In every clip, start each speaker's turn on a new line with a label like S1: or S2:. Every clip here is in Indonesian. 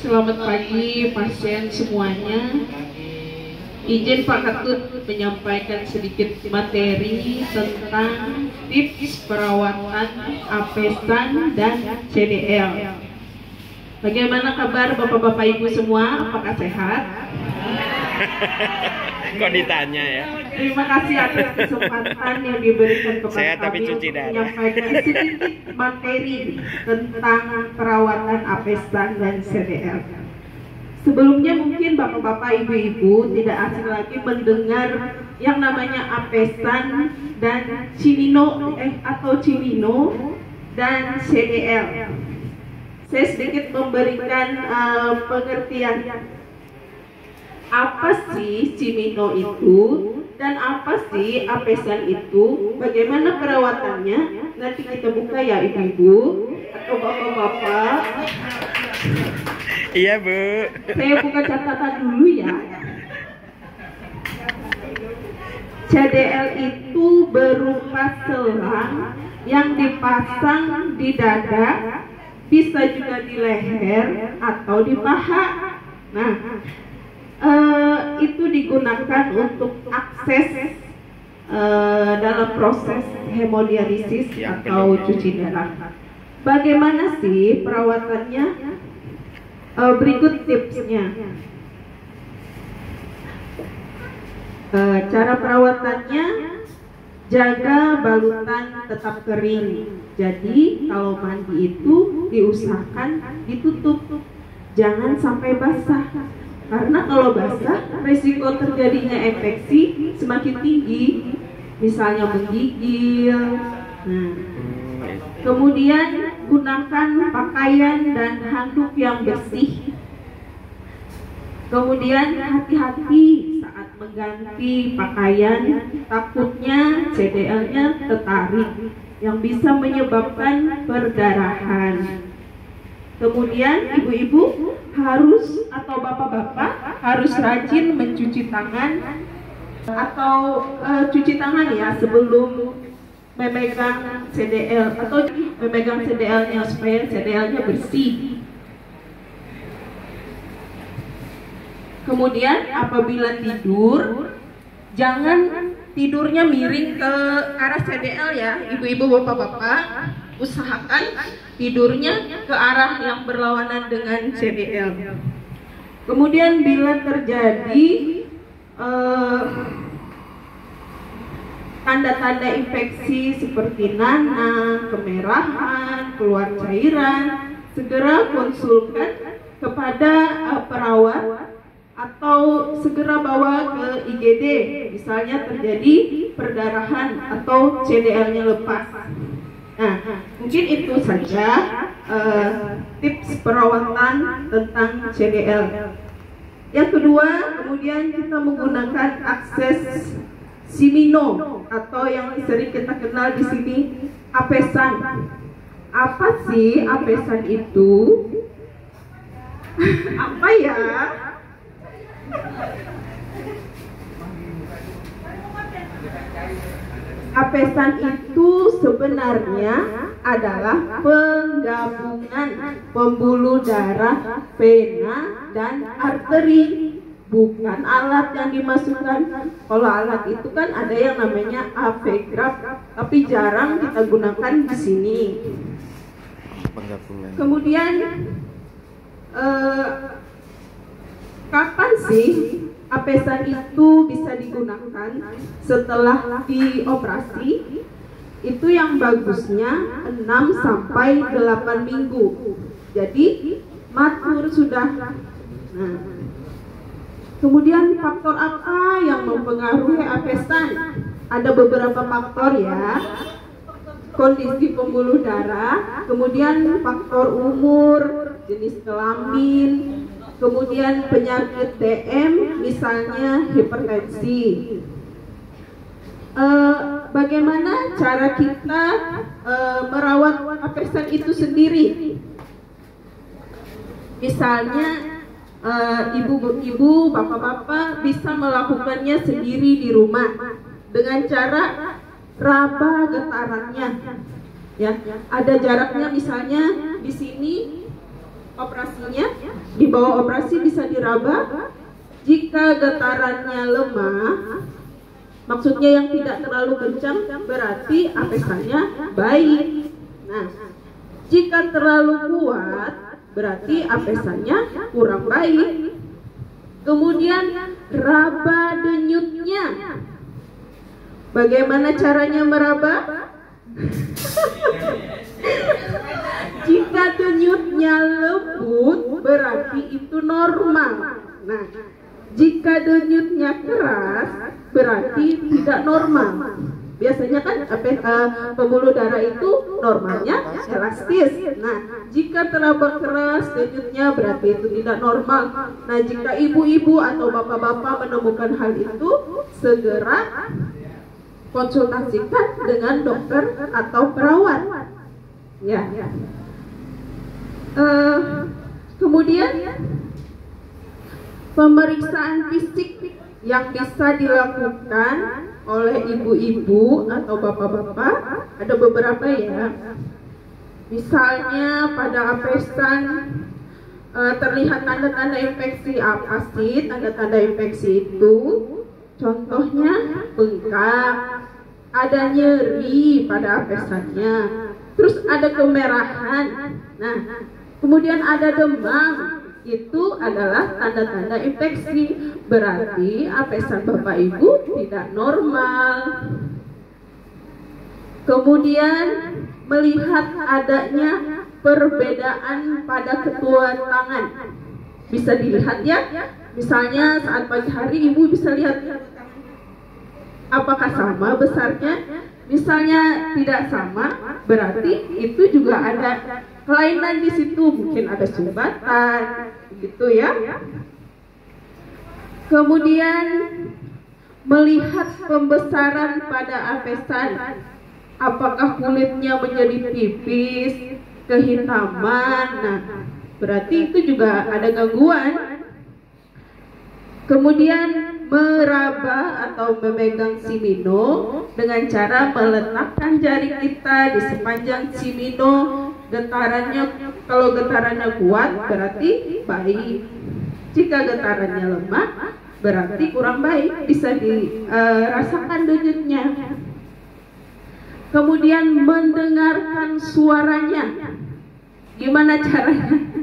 S1: Selamat pagi pasien semuanya. Izin Pak Ketut menyampaikan sedikit materi tentang tips perawatan apesan dan CDL. Bagaimana kabar Bapak-Bapak Ibu semua? Apakah sehat?
S2: Kok ditanya ya?
S1: Terima kasih atas kesempatan yang diberikan kepada
S2: Sehat tapi
S1: kami
S2: cuci
S1: untuk
S2: darah.
S1: menyampaikan sedikit materi tentang perawatan apesan dan CDL. Sebelumnya mungkin Bapak-Bapak Ibu-Ibu tidak asing lagi mendengar yang namanya apesan dan cimino dan CDL. Saya sedikit memberikan pengertian apa sih cimino itu dan apa sih apesan itu, bagaimana perawatannya. Nanti kita buka ya Ibu-Ibu atau Bapak-Bapak.
S2: Iya Bu.
S1: Saya buka catatan dulu ya. CDL itu berupa selang yang dipasang di dada, bisa juga di leher atau di paha. Nah, itu digunakan untuk akses dalam proses hemodialisis atau cuci darah. Bagaimana sih perawatannya? Berikut tipsnya. Cara perawatannya, jaga balutan tetap kering. Jadi kalau mandi itu diusahakan ditutup, jangan sampai basah. Karena kalau basah, risiko terjadinya infeksi semakin tinggi, misalnya menggigil. Nah, kemudian gunakan pakaian dan handuk yang bersih. Kemudian hati-hati saat mengganti pakaian, takutnya CDL-nya tertarik yang bisa menyebabkan perdarahan. Kemudian ibu-ibu harus atau bapak-bapak harus rajin mencuci tangan atau cuci tangan ya sebelum memegang CDL atau memegang CDL-nya supaya CDL-nya bersih. Kemudian apabila tidur, jangan tidurnya miring ke arah CDL ya, ibu-ibu bapak-bapak. Usahakan tidurnya ke arah yang berlawanan dengan CDL. Kemudian bila terjadi tanda-tanda infeksi seperti nanah, kemerahan, keluar cairan, segera konsulkan kepada perawat atau segera bawa ke IGD, misalnya terjadi perdarahan atau CDL-nya lepas. Nah, mungkin itu saja tips perawatan tentang CDL. Yang kedua, kemudian kita menggunakan akses cimino atau yang sering kita kenal di sini apesan. Apa sih apesan itu? Apa ya? Apesan itu sebenarnya adalah penggabungan pembuluh darah, vena, dan arteri, bukan alat yang dimasukkan. Kalau alat itu kan ada yang namanya AV graft, tapi jarang kita gunakan di sini. Kemudian kapan sih apesan itu bisa digunakan? Setelah dioperasi, itu yang bagusnya 6 sampai 8 minggu. Jadi matur sudah. Nah, kemudian faktor apa yang mempengaruhi apesan? Ada beberapa faktor ya. Kondisi pembuluh darah, kemudian faktor umur, jenis kelamin, kemudian penyakit DM, misalnya hipertensi. Bagaimana cara kita merawat apesan itu sendiri? Misalnya ibu-ibu, bapak-bapak bisa melakukannya sendiri di rumah dengan cara raba getarannya. Ya, ada jaraknya, misalnya di sini operasinya Di bawah operasi bisa diraba. Jika getarannya lemah, maksudnya yang tidak terlalu kencang, berarti apesannya baik. Nah, jika terlalu kuat, berarti apesannya kurang baik. Kemudian raba denyutnya. Bagaimana caranya meraba? Jika denyutnya lembut, berarti itu normal. Nah, jika denyutnya keras, berarti tidak normal. Biasanya kan pembuluh darah itu normalnya elastis. Nah, jika terlalu keras denyutnya, berarti itu tidak normal. Nah, jika ibu-ibu atau bapak-bapak menemukan hal itu, segera konsultasikan dengan dokter atau perawat. Ya. Kemudian pemeriksaan fisik yang bisa dilakukan oleh ibu-ibu atau bapak-bapak ada beberapa ya. Misalnya pada apesan terlihat tanda-tanda infeksi apa sih? Tanda-tanda infeksi itu contohnya bengkak, ada nyeri pada apesannya, terus ada kemerahan. Nah, kemudian ada demam. Itu adalah tanda-tanda infeksi, berarti apesan Bapak Ibu tidak normal. Kemudian melihat adanya perbedaan pada ketua tangan, bisa dilihat ya. Misalnya saat pagi hari ibu bisa lihat apakah sama besarnya. Misalnya tidak sama, berarti itu juga ada kelainan di situ, mungkin ada sumbatan, gitu ya. Kemudian melihat pembesaran pada apesan, apakah kulitnya menjadi tipis, kehitaman, nah berarti itu juga ada gangguan. Kemudian meraba atau memegang simino dengan cara meletakkan jari kita di sepanjang simino. Getarannya, kalau getarannya kuat berarti baik. Jika getarannya lemah berarti kurang baik, bisa dirasakan denyutnya. Kemudian mendengarkan suaranya. Gimana caranya?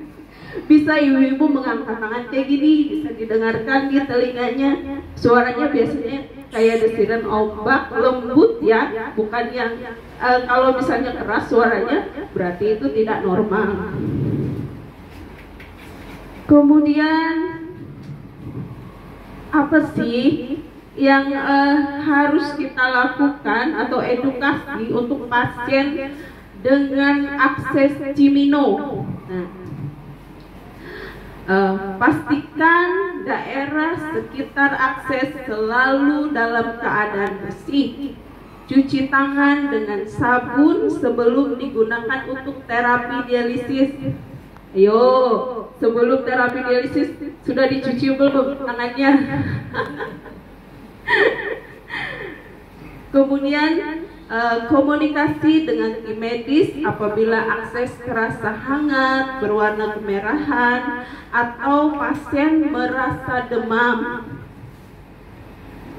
S1: Bisa ibu-ibu mengangkat tangan kayak gini, bisa didengarkan di telinganya. Suaranya biasanya kayak desiran ombak, lembut ya, bukan yang kalau misalnya keras suaranya, berarti itu tidak normal. Kemudian apa sih yang harus kita lakukan atau edukasi untuk pasien dengan akses Cimino? Pastikan daerah sekitar akses selalu dalam keadaan bersih. Cuci tangan dengan sabun sebelum digunakan untuk terapi dialisis. Ayo, sebelum terapi dialisis sudah dicuci belum tangannya? Kemudian komunikasi dengan tim medis apabila akses terasa hangat, berwarna kemerahan, atau pasien merasa demam.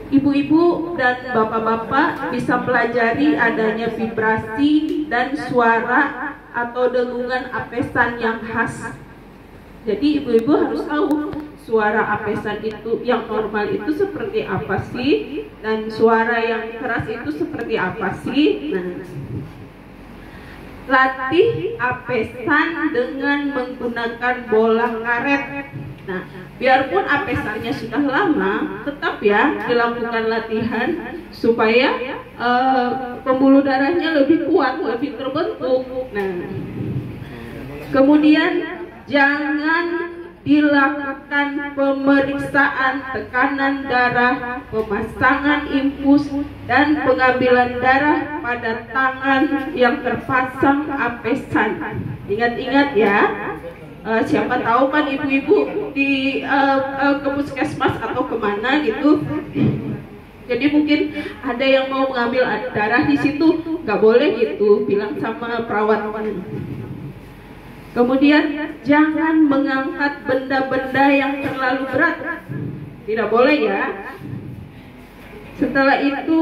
S1: Ibu-ibu dan bapak-bapak bisa pelajari adanya vibrasi dan suara atau dengungan apesan yang khas. Jadi ibu-ibu harus tahu suara apesan itu yang normal itu seperti apa sih, dan suara yang keras itu seperti apa sih. Nah, latih apesan dengan menggunakan bola karet. Nah, biarpun apesannya sudah lama, tetap ya dilakukan latihan supaya pembuluh darahnya lebih kuat, lebih terbentuk. Nah, kemudian jangan dilakukan pemeriksaan tekanan darah, pemasangan infus, dan pengambilan darah pada tangan yang terpasang apesan. Ingat-ingat ya, siapa tahu kan ibu-ibu di ke puskesmas atau kemana gitu. Jadi mungkin ada yang mau mengambil darah di situ, nggak boleh gitu, bilang sama perawat. Kemudian jangan mengangkat benda-benda yang terlalu berat, tidak boleh ya. Setelah itu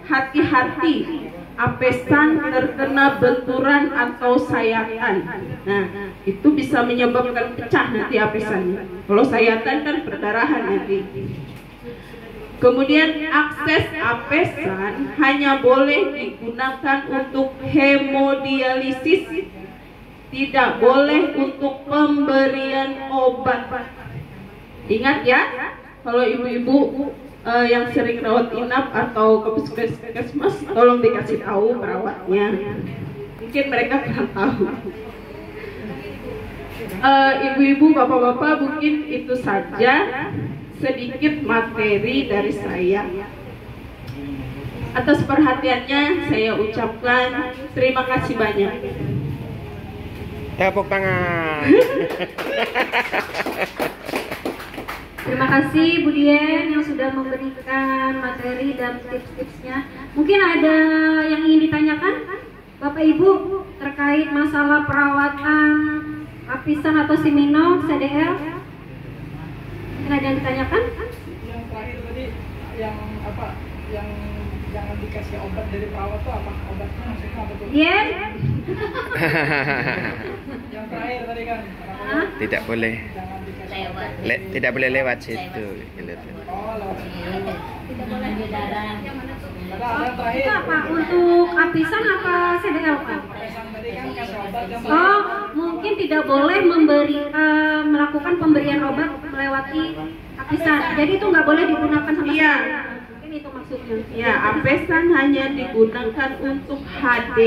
S1: hati-hati apesan terkena benturan atau sayatan. Nah, itu bisa menyebabkan pecah nanti apesannya. Kalau sayatan kan perdarahan nanti. Kemudian akses apesan hanya boleh digunakan untuk hemodialisis, tidak boleh untuk pemberian obat. Ingat ya, kalau ibu-ibu yang sering rawat inap atau ke puskesmas, tolong dikasih tahu perawatnya. Mungkin mereka kurang tahu. Ibu-ibu, bapak-bapak, mungkin itu saja sedikit materi dari saya. Atas perhatiannya saya ucapkan terima kasih banyak.
S2: Tepuk tangan.
S3: Terima kasih Bu Dien yang sudah memberikan materi dan tips-tipsnya. Mungkin ada yang ingin ditanyakan Bapak Ibu terkait masalah perawatan lapisan atau simino CDL? Mungkin ada yang ditanyakan?
S4: Yang terakhir tadi yang apa? Yang jangan dikasih obat dari perawat tuh apa? Obatnya maksudnya apa tuh?
S3: Dien?
S4: Yang terakhir tadi kan?
S2: Tidak boleh.
S4: Jangan dikasih
S5: Lewat.
S2: Tidak boleh lewat situ.
S4: Oh, lewat.
S5: Tidak boleh di darah.
S4: Ada yang terakhir.
S3: Itu apa? Untuk lapisan apa CDL Pak?
S4: Pesan tadi kan kasih obat yang
S3: Oh, mungkin tidak boleh melakukan pemberian obat melewati lapisan. Jadi itu nggak boleh digunakan sama
S1: Iya.
S3: sekali. Mungkin itu maksudnya.
S1: Ya, apesan hanya digunakan untuk HD,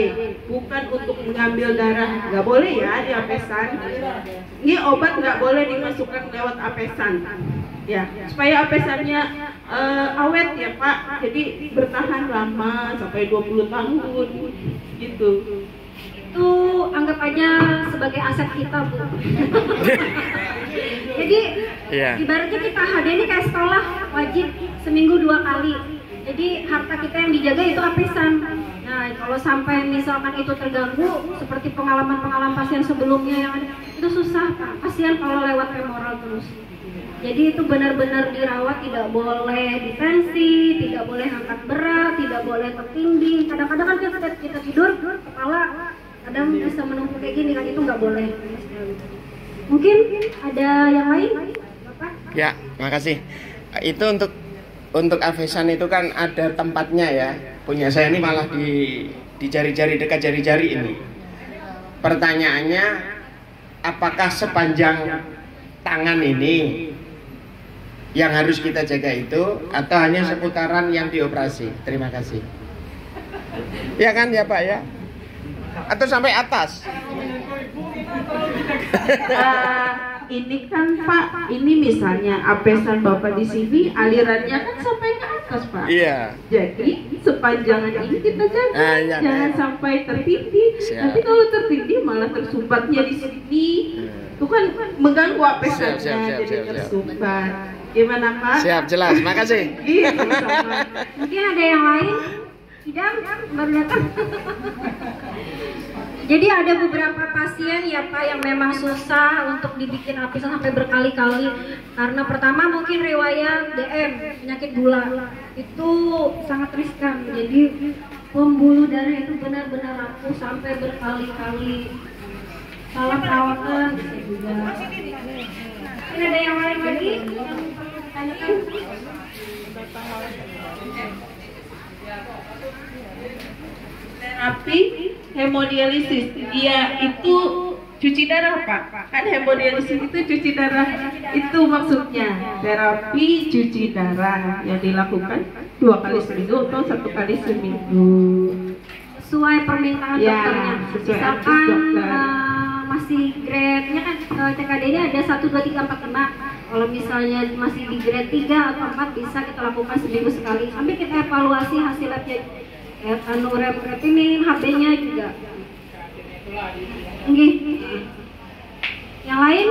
S1: bukan untuk mengambil darah. Nggak boleh ya di apesan. Ini obat nggak boleh dimasukkan lewat apesan. Ya, supaya apesannya awet ya Pak. Jadi bertahan lama sampai 20 tahun gitu.
S3: Itu anggap aja sebagai aset kita Bu. Jadi
S2: Iya.
S3: ibaratnya kita HD ini kayak sekolah wajib seminggu 2 kali. Jadi harta kita yang dijaga itu apesan. Nah kalau sampai misalkan itu terganggu seperti pengalaman-pengalaman pasien sebelumnya yang ada, itu susah Pak. Kasihan kalau lewat femoral terus. Jadi itu benar-benar dirawat, tidak boleh ditensi, tidak boleh angkat berat, tidak boleh tertinding. Kadang-kadang kan kita tidur, kepala kadang bisa menumpuk kayak gini kan, itu nggak boleh. Mungkin ada yang lain, Bapak?
S2: Ya, makasih. Itu untuk apesan itu kan ada tempatnya ya. Punya saya ini malah di jari-jari, dekat jari-jari ini. Pertanyaannya, apakah sepanjang tangan ini yang harus kita jaga itu, atau hanya seputaran yang dioperasi? Terima kasih. Ya kan ya Pak ya? Atau sampai atas?
S1: Ini kan Pak, ini misalnya apesan Bapak di sini alirannya kan sampai ke atas Pak.
S2: Iya.
S1: Jadi sepanjangan ini kita jaga,
S2: Iya,
S1: jangan
S2: iya.
S1: sampai tertindih.
S2: Siap.
S1: Nanti kalau tertindih malah tersumbatnya di sini, itu kan mengganggu apesannya,
S2: Siap.
S1: jadi tersumbat. Gimana Pak?
S2: Siap, jelas. Makasih.
S1: Iya, sama-sama.
S3: Mungkin ada yang lain? Idam, baru datang. Jadi ada beberapa pasien ya Pak yang memang susah untuk dibikin apesan sampai berkali-kali. Karena pertama mungkin riwayat DM, penyakit gula. Itu sangat riskan. Jadi pembuluh darah itu benar-benar rapuh sampai berkali-kali. Salah perawatan bisa juga. Mungkin ada yang lain lagi yang perlu ditanyakan?
S1: Terapi hemodialisis, dia itu cuci darah Pak. Kan hemodialisis itu cuci darah, itu maksudnya terapi cuci darah yang dilakukan 2 kali seminggu atau 1 kali seminggu.
S3: Sesuai permintaan
S1: Ya,
S3: dokternya.
S1: sesuai
S3: Misalkan
S1: advice dokter.
S3: masih grade-nya kan TKD-nya ada 1, 2, 3, 4, 5. Kalau misalnya masih di grade 3 atau 4 bisa kita lakukan seminggu sekali. Sampai kita evaluasi hasil labnya. Creatinine, HB-nya juga. Nggih. Yang lain?